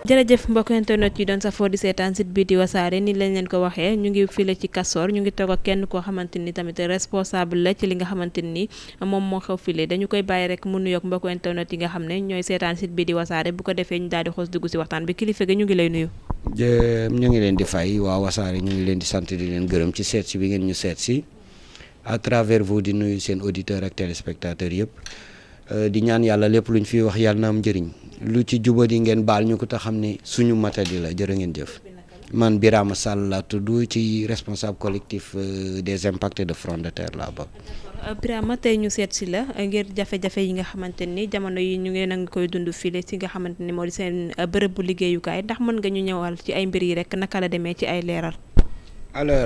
jërëjëf mbokk internet yi doon safoo di seetaan site bi di wasaare ni lañ leen ko waxee ñu ngi fii la ci Castor ñu ngi toog ak kenn koo xamante ni tamit responsable la ci li nga xamante ni moom moo xew file dañu koy bàyyi rek mu nuyoog mbokk internet yi nga xam ne ñooy seetaan site bi di wasaare bu ko defee ñu daal di xoos dugg si waxtaan bi kilifa gi ñu ngi lay nuyu. ñu ngi leen di fay waa wasaare ñu ngi leen di sant di leen gërëm ci seet si bi ngeen ñu seet si à travers vous di nuyu seen auditeurs ak téléspectateurs yëpp di ñaan yàlla lépp luñ fi wax yàlla na am njëriñ lu ci jubadi ngeen baal ñu ko te xam ne suñu matadi la jërë ngeen jëf. man Birama Sall laa tudd ci responsable collectif des impactés de Front de Terre laa bokk. Birama tey ñu seet si la ngir jafe-jafe yi nga xamante ni jamono yi ñu ngi nanga koy dund fii si nga xamante ni moo di seen bërëb bu liggéeyukaay ndax mën nga ñu ñëwal ci ay mbir yi rek naka la demee ci ay leeral. alors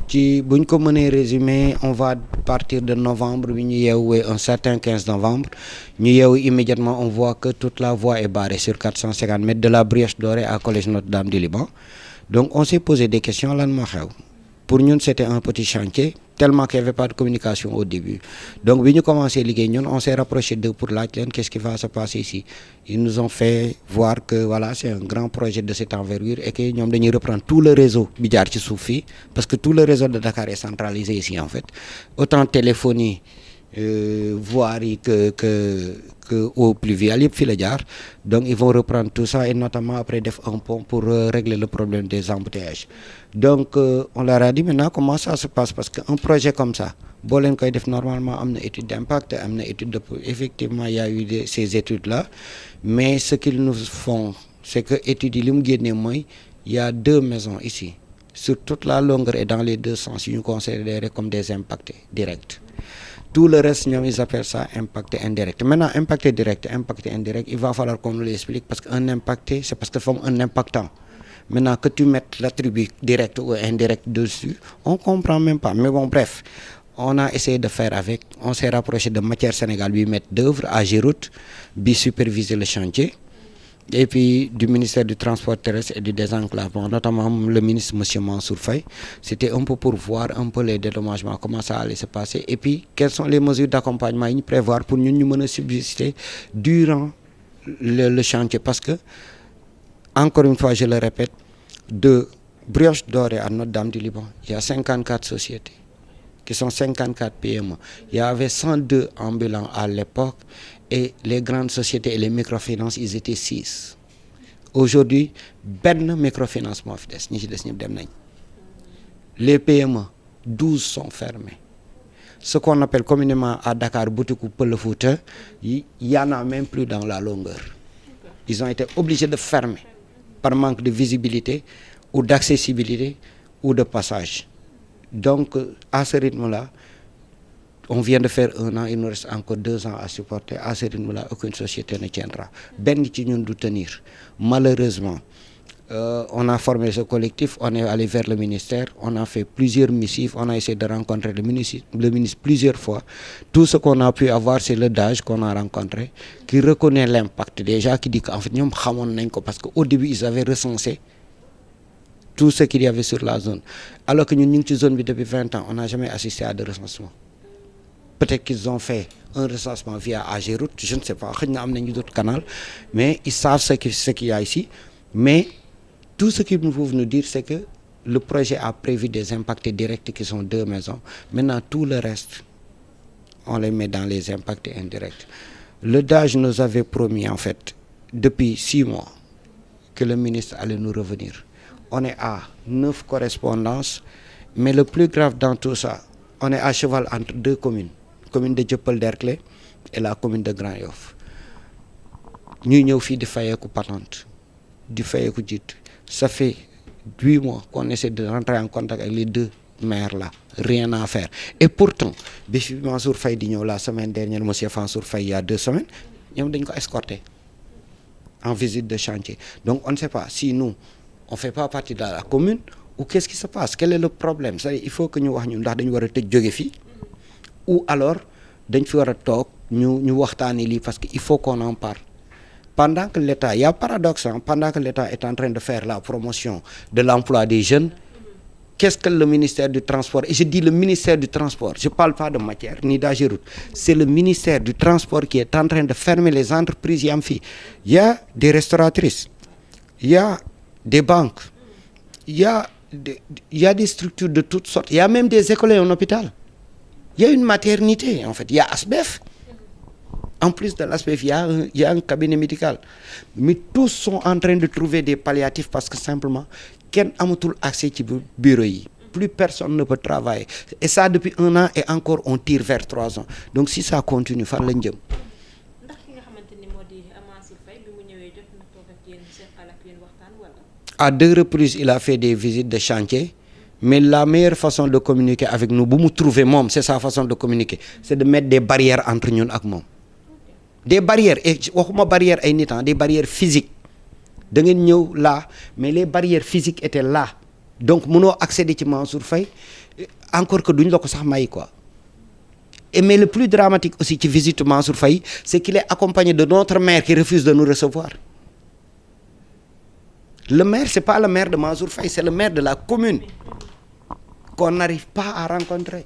ci buñ ko mënee résumer on va partir de novembre bi ñu yeewee un certain 15 novembre ñu yeewu immédiatement on voit que toute la voie est barrée sur 450 mètres de la Brioche Dorée à Collège Notre-Dame du Liban donc on s'est posé des questions lan moo xew pour ñun c'était un petit chantier tellement qu'il n'y avait pas de communication au début donc bi ñu commencé liggéey ñun on s'est rapproché d'eux pour laaj leen qu'est-ce qui va se passer ici ils nous ont fait voir que voilà c'est un grand projet de cette envergure et que ñoom dañuy reprendre tout le réseau bi jaar ci suuf fii parce que tout le réseau de Dakar est centralisé ici en fait autant téléphonie voirie que eau pluviale yëpp fii la jaar donc ils vont reprendre tout ça et notamment après def un pont pour régler le problème des embouteillages donc on leur a dit maintenant comment ça se passe parce que un projet comme ça boo leen koy def normalement am na étude d'impact am na étude de effectivement il y a eu ces études là mais ce qu'ils nous font c'est que études yi li mu génnee mooy il y a 2 maisons ici sur toute la longueur et dans les 2 sens yu ñu considéré comme des impactés directs tout le reste ñoom ils appellent ça impacté indirect maintenant impacté direct impacté indirect il va falloir qu'on nous l'explique parce que un impacté c'est parce que dafa am un impactant maintenant que tu mettes l'attribut direct ou indirect dessus on comprend même pas mais bon bref on a essayé de faire avec on s'est rapproché de Matière Sénégal bi maître d'œuvre AGEROUTE bi superviser le chantier et puis du ministère du transport terrestre et du désenclavement notamment le ministre monsieur Mansour Faye c'était un peu pour voir un peu les dédommagements comment ça allait se passer et puis quelles sont les mesures d'accompagnement yi ñu prévoir pour ñun ñu mën a subsister durant le chantier parce que encore une fois je le répète de Brioche Dorée à Notre-Dame du Liban il y a 54 sociétés qui sont 54 PME il y avait 102 ambulants à l'époque et les grandes sociétés et les microfinances ils étaient 6 aujourd'hui benn microfinance moo fi des ñi ci des ñëpp dem nañ les PME 12 sont fermés ce qu'on appelle communément à Dakar boutiku Pël Fuuta y en a même plus dans la longueur ils ont été obligés de fermer par manque de visibilité ou d'accessibilité ou de passage donc à ce rythme-là on vient de faire 1 an il nous reste encore 2 ans à supporter à ce rythme-là aucune société ne tiendra benn ci ñun du tenir malheureusement on a formé ce collectif on est allé vers le ministère on a fait plusieurs missives on a essayé de rencontrer le ministre plusieurs fois tout ce qu'on a pu avoir c'est le DAGE qu'on a rencontré qui reconnaît l'impact déjà qui dit qu'en fait ñoom xamoon nañ ko parce que au début ils avaient recensé tout ce qu'il y avait sur la zone alors que ñun ñu ngi ci zone bi depuis 20 ans on n'a jamais assisté à de recensement peut-être qu'ils ont fait un recensement via AGEROUTE je ne sais pas xëy na am nañu d'autres canaux mais ils savent ce qu'il y a ici mais tout ce qu'ils peuvent nous dire c'est que le projet a prévu des impactés directs qui sont 2 maisons maintenant tout le reste on les met dans les impactés indirects le DAGE nous avait promis en fait depuis 6 mois que le ministre allait nous revenir on est à 9 correspondances mais le plus grave dans tout ça on est à cheval entre 2 communes commune de Dieuppeul-Derklé et la commune de Grand Yoff ñuy ñëw fii di fayeeku patente di fayeeku jiitu ça fait 8 mois qu'on essaie de rentrer en contact avec les 2 maires là rien à faire et pourtant bi fi Mansour Faye di ñëw la semaine dernière monsieur Mansour Faye il y a 2 semaines ñoom dañ ko escorter en visite de chantier donc on ne sait pas si nous on fait pas partie de la commune ou qu'est-ce qui se passe quel est le problème c'est-à-dire il faut que ñu wax ñu ndax dañu war a tëj jóge fii ou alors dañ fi war a toog ñu waxtaanee lii parce que il faut qu'on en parle pendant que l'État il y a paradoxe pendant que l'État est en train de faire la promotion de l'emploi des jeunes qu'est-ce que le ministère du transport et je dis le ministère du transport je parle pas de Matière ni d'AGEROUTE c'est le ministère du transport qui est en train de fermer les entreprises yi am fii il y a des restauratrices il y a des banques, il y a il y a des structures de toutes sortes, il y a même des écoles et un hôpital, il y a une maternité en fait, il y a ASBEF. En plus de l'ASBEF, il y a un cabinet médical. Mais tous sont en train de trouver des palliatifs parce que simplement, kenn amatul accès ci bureau yi. Plus personne ne peut travailler. Et ça depuis 1 an et encore on tire vers 3 ans. Donc si ça continue, fan lañ jëm. Ndax ki nga xamante ni moo di Mansour Faye bi mu ñëwee jot na toog ak yéen seen xalaat yéen waxtaan wala. À 2 reprises, il a fait des visites de chantier. Mais la meilleure façon de communiquer avec nous, bu mu trouver moom, c'est sa façon de communiquer. C'est de mettre des barrières entre ñun ak moom. Des barrières, et waxuma barrières ay nit, des barrières physiques. Da ngeen ñëw là, mais les barrières physiques étaient là. Donc mënoo accéder ci Mansour Faye encore que duñ la ko sax may quoi. Et mais le plus dramatique aussi ci visite Mansour Faye, c'est qu'il est accompagné de notre maire qui refuse de nous recevoir. Le maire, c'est pas le maire de Mansour Faye, c'est le maire de la commune qu'on n'arrive pas à rencontrer.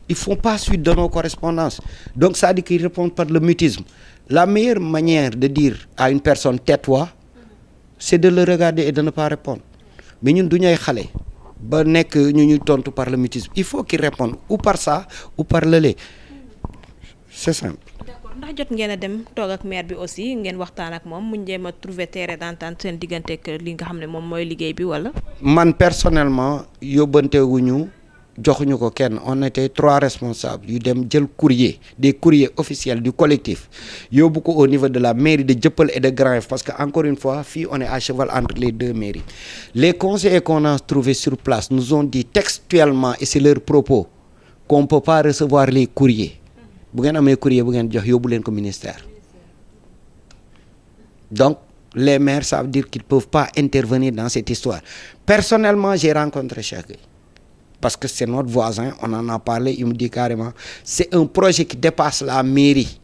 Ils font pas suite de nos correspondances. Donc ça dit qu'ils répondent par le mutisme. La meilleure manière de dire à une personne tais-toi, c'est de le regarder et de ne pas répondre. Mais ñun duñu ay xale ba nekk ñu ñuy tontu par le mutisme. Il faut qu'ils répondent ou par ça ou par le lait. C'est simple. D'accord, ndax jot ngeen a dem toog ak maire bi aussi ngeen waxtaan ak moom mu jéem a trouver terrain d'entente seen diggante ak li nga xam ne moom mooy liggéey bi wala. Man personnellement yóbbantewuñu joxuñu ko kenn, on était 3 responsables yu dem jël courrier, des courriers officiels du collectif yóbbu ko au niveau de la mairie de Dieuppeul et de Grand Yoff parce que encore une fois fii on est à cheval entre les 2 mairies. Les conseillers qu'on a trouvés sur place nous ont dit textuellement et c'est leur propos qu'on ne peut pas recevoir les courriers. Bu ngeen amee courrier bu ngeen jox yóbbu leen ko ministère. Donc les maires savent dire qu'ils ne peuvent pas intervenir dans cette histoire. Personnellement, j'ai rencontré Cheikh Gueye. Parce que c'est notre voisin, on en a parlé, il me dit carrément, c'est un projet qui dépasse la mairie.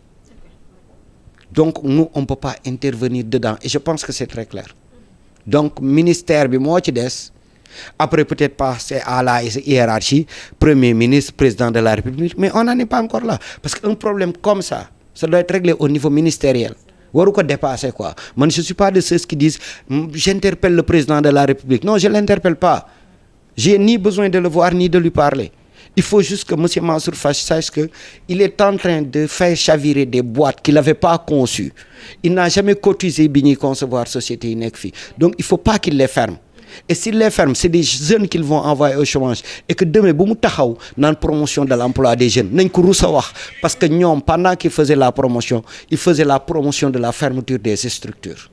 Donc nous, on ne peut pas intervenir dedans. Et je pense que c'est très clair. Donc, ministère bi moo ci des, après peut-être passer à la hiérarchie, Premier ministre, Président de la République, mais on n'en est pas encore là. Parce qu'un problème comme ça doit être réglé au niveau ministériel. Waru ko dépasser quoi. Moi, je ne suis pas de ceux qui disent, j'interpelle le Président de la République. Non, je ne l'interpelle pas. J'ai ni besoin de le voir ni de lui parler. Il faut juste que M. Mansour Faye sache qu'il est en train de faire chavirer des boîtes qu'il n'avait pas conçues. Il n'a jamais cotisé bi ñuy concevoir société yi nekk fii. Donc il ne faut pas qu'il les ferme. Et s'il les ferme, c'est des jeunes qu'ils vont envoyer au chômage. Et que demain, bu mu taxaw naan promotion de l'emploi des jeunes nañ ko rusa wax parce que ñoom pendant qu'ils faisaient la promotion, ils faisaient la promotion de la fermeture des structures.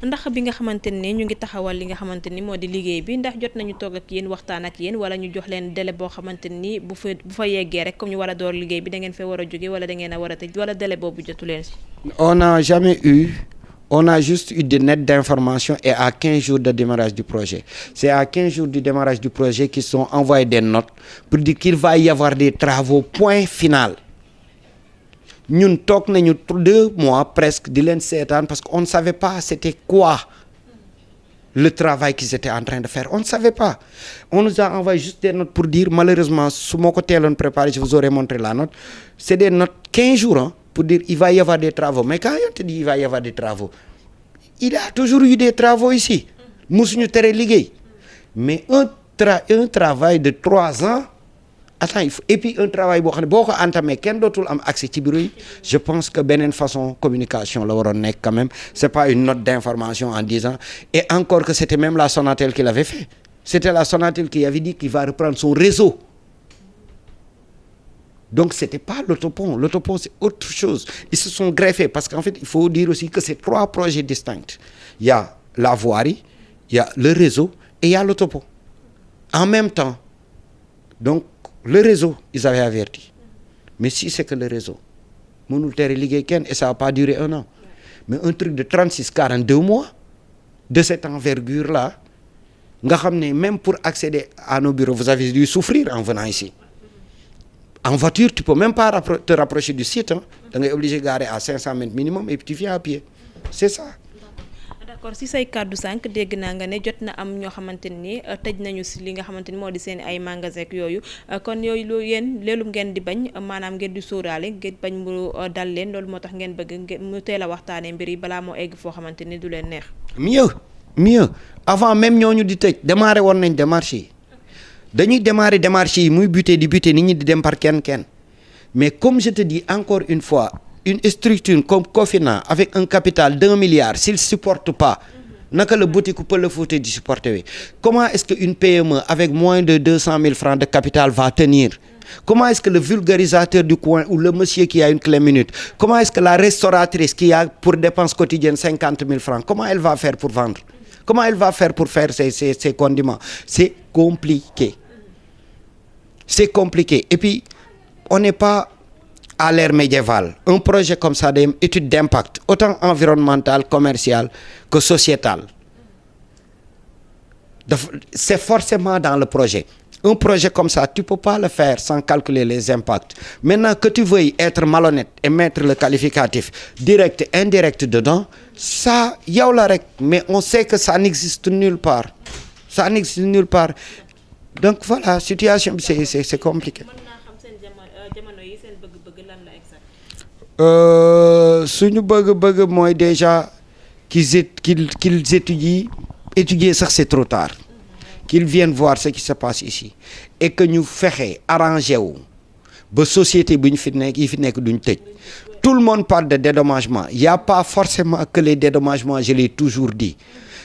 Ndax bi nga xamante ni ñu ngi taxawal li nga xamante ni moo di liggéey bi ndax jot nañu toog ak yéen waxtaan ak yéen wala ñu jox leen délai boo xamante ni bu fa yeggee rek comme ñu war a door liggéey bi da ngeen fee war a jóge wala da ngeen a war a tëj wala délai boobu jotu leen si. On a juste eu des notes d'information et à 15 jours de démarrage du projet. C'est à 15 jours du démarrage du projet qu'ils sont envoyés des notes pour dire qu'il va y avoir des travaux, point final. Ñun toog nañu 2 mois presque di leen seetaan parce qu'on ne savait pas c'était quoi le travail qu'ils étaient en train de faire. On ne savait pas. On nous a envoyé juste des notes pour dire malheureusement su ma ko teeloon préparé je vous aurais montré la note. C'est des notes 15 jours hein, pour dire il va y avoir des travaux. Mais quand on te dit il va y avoir des travaux, il y a toujours eu des travaux ici. Musuñu tere liggéey. Mais un travail de 3 ans. Attends, et puis un travail boo xam ne boo ko entamé kenn dootul am accès ci bureau yi. Je pense que beneen façon communication la waroon nekk quand même. C'est pas une note d'information en disant et encore que c'était même la Sonatel qui l'avait fait. C'était la Sonatel qui avait dit qu'il va reprendre son réseau. Donc c'était pas l'autopont. L'autopont c'est autre chose. Ils se sont greffés parce qu'en fait il faut dire aussi que c'est 3 projets distincts. Il y a la voirie, il y a le réseau et il y a l'autopont. En même temps. Donc le réseau, ils avaient averti. Mais si c'est que le réseau, mënul tere liggéey kenn et ça va pas durer 1 an. Mais un truc de 36-42 mois de cette envergure-là, nga xam ne même pour accéder à nos bureaux, vous avez dû souffrir en venant ici. En voiture, tu peux même pas te rapprocher du site. Hein. Tu es obligé de garer à 500 mètres minimum et puis tu viens à pied. C'est ça. d'accord si say kàddu sànq dégg naa nga ne jot na am ñoo xamante ni tëj nañu si li nga xamante ni moo di seen ay magasin ak yooyu kon yooyu lu yéen leelu ngeen di bañ maanaam ngeen di sóoraale ngeen bañ mu dal leen loolu moo tax ngeen bëgg mu teel a waxtaanee mbir yi balaa moo egg foo xamante ni du leen neex. mieux avant même ñooñu di tëj démarré woon nañ démarche yi dañuy démarrer démarche yi muy buté di buté nit ñi di dem par kenn mais comme je te dis encore une fois une structure comme Cofina avec un capital d'1 milliard s'il supporte pas naka la boutique Pël Fuuta di supporter wi comment est-ce que une PME avec moins de 200 000 francs de capital va tenir? Comment est-ce que le vulgarisateur du coin ou le monsieur qui a une clé minute, comment est-ce que la restauratrice qui a pour dépenses quotidiennes 50 000 francs, comment elle va faire pour vendre? Comment elle va faire pour faire ses condiments? C'est compliqué. C'est compliqué. Et puis, on n'est pas à l'ère médiévale. Un projet comme ça, une étude d'impact, autant environnemental, commercial que sociétal. C'est forcément dans le projet. Un projet comme ça, tu ne peux pas le faire sans calculer les impacts. Maintenant que tu veuilles être malhonnête et mettre le qualificatif direct et indirect dedans, ça, yow la rek. Mais on sait que ça n'existe nulle part. Ça n'existe nulle part. Donc voilà, situation, c'est compliqué. Suñu bëgg mooy déjà qu'ils étudient ça, c'est trop tard. Qu'ils viennent voir ce qui se passe ici et que ñu fexe arrangé wu ba société bu ñu fi nekk duñ tëj. Tout le monde parle de dédommagement. Il n'y a pas forcément que les dédommagements, je l'ai toujours dit.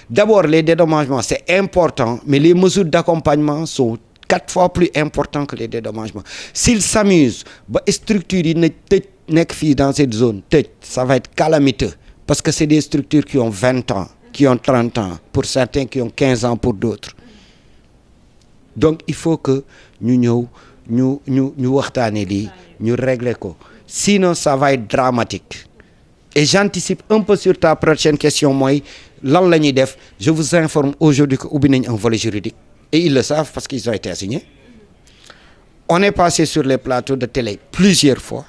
D'abord, les dédommagements, c'est important, mais les mesures d'accompagnement sont 4 fois plus importantes que les dédommagements. S'ils s'amusent ba structures yi na tëj nekk fii dans cette zone tëj, ça va être calamiteux parce que c'est des structures qui ont 20 ans, qui ont 30 ans, pour certains qui ont 15 ans pour d'autres. Donc il faut que ñu waxtaanee lii ñu régler ko sinon ça va être dramatique. Et j'anticipe un peu sur ta prochaine question mooy lan la ñuy def. Je vous informe aujourd'hui que ubbi nañ un volet juridique et ils le savent parce qu'ils ont été assignés. On est passé sur les plateaux de télé plusieurs fois.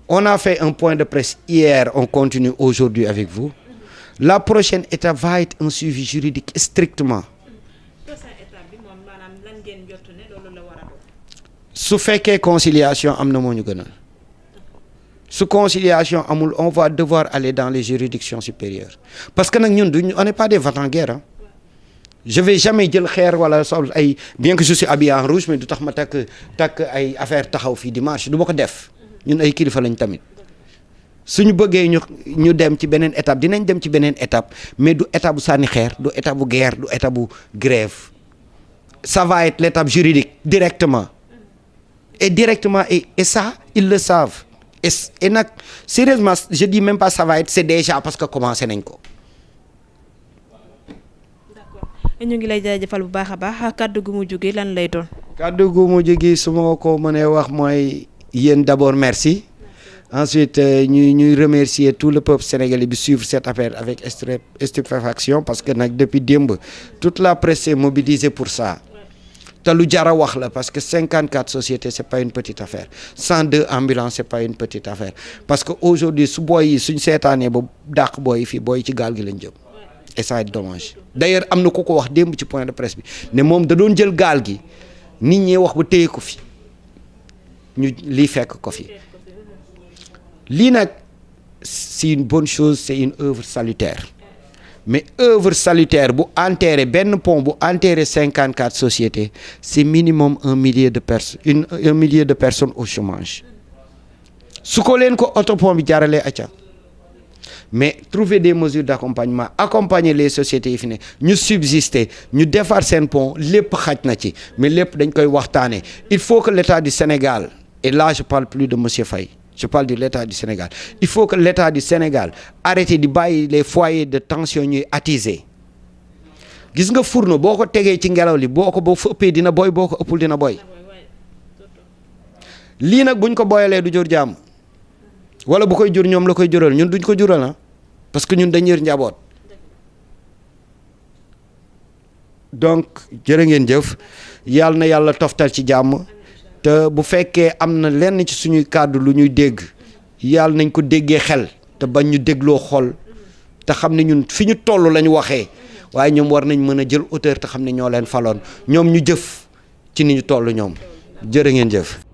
On a fait un point de presse hier, on continue aujourd'hui avec vous. La prochaine étape va être un suivi juridique strictement. Su fekkee conciliation am na moo ñu gënal su conciliation amul on va devoir aller dans les juridictions supérieures parce que nag ñun on n'est pas des va-t-en-guerre hein. Je vais jamais jël xeer wala sol ay bien que je suis habillé en rouge mais du tax ma takk ay affaire taxaw fii di marche du ma ko def ñun ay kilifa lañ tamit suñu bëggee ñu dem ci beneen étape dinañ dem ci beneen étape mais du étape bu sànni xeer du étape bu guerre du étape bu grève. Ça va être l'étape juridique directement et ça ils le savent et nag sérieusement je dis même pas ça va être c'est déjà parce que commencé nañ ko. D'accord ñu ngi lay jaajëfal bu baax a baax kàddu gu mujj gi lan lay doon. kàddu gu mujj gi su ma ko mënee wax mooy yéen d'abord merci. Ensuite ñuy remercier tout le peuple sénégalais bi suivre cette affaire avec stupéfaction parce que nag depuis démb toute la presse s'est mobilisée pour ça. te lu jar a wax la parce que 54 sociétés c'est pas une petite affaire 102 ambulances c'est pas une petite affaire parce que aujourd'hui su booy yi suñ seetaanee ba dàq booy yi fii booy ci gaal gi lañ jëm et ça va être dommage. D'ailleurs am na ko wax démb ci point de presse bi ne moom da doon jël gaal gi nit ñi wax ba téye ko fi ñu lii fekk ko fi lii nag c'est une bonne chose, c'est une œuvre salutaire. Mais œuvre salutaire bu enterrer benn pont bu enterrer 54 sociétés c'est minimum un millier de personnes au chômage su ko leen ko autopont bi jaaralee acca mais trouver des mesures d'accompagnement accompagner les sociétés yi fi ne ñu subsister ñu defar seen pont lépp xaj na ci mais lépp dañ koy waxtaanee. Il faut que l'État du Sénégal et là je parle plus de monsieur Faye. Je parle de l'État du Sénégal. Il faut que l'État du Sénégal arrête de bàyyi les foyers de tension ñuy attiser. Gis nga fourneau boo ko tegee ci ngelaw li boo ko fa ëppee dina boy boo ko ëppul dina boy. Lii nag buñ ko boyalee du jur jàmm wala bu koy jur ñoom la koy jural ñun duñ ko jural ah parce que ñun dañuy njaboot. Donc jërë ngeen jëf yàlla na yàlla toftal ci jàmm. te bu fekkee am na lenn ci suñuy kàddu lu ñuy dégg yàlla nañ ko déggee xel te bañ ñu dégloo xol te xam ne ñun fi ñu toll lañ waxee waaye ñoom war nañ mën a jël hauteur te xam ne ñoo leen faloon ñoom ñu jëf ci ni ñu toll ñoom jërë ngeen jëf.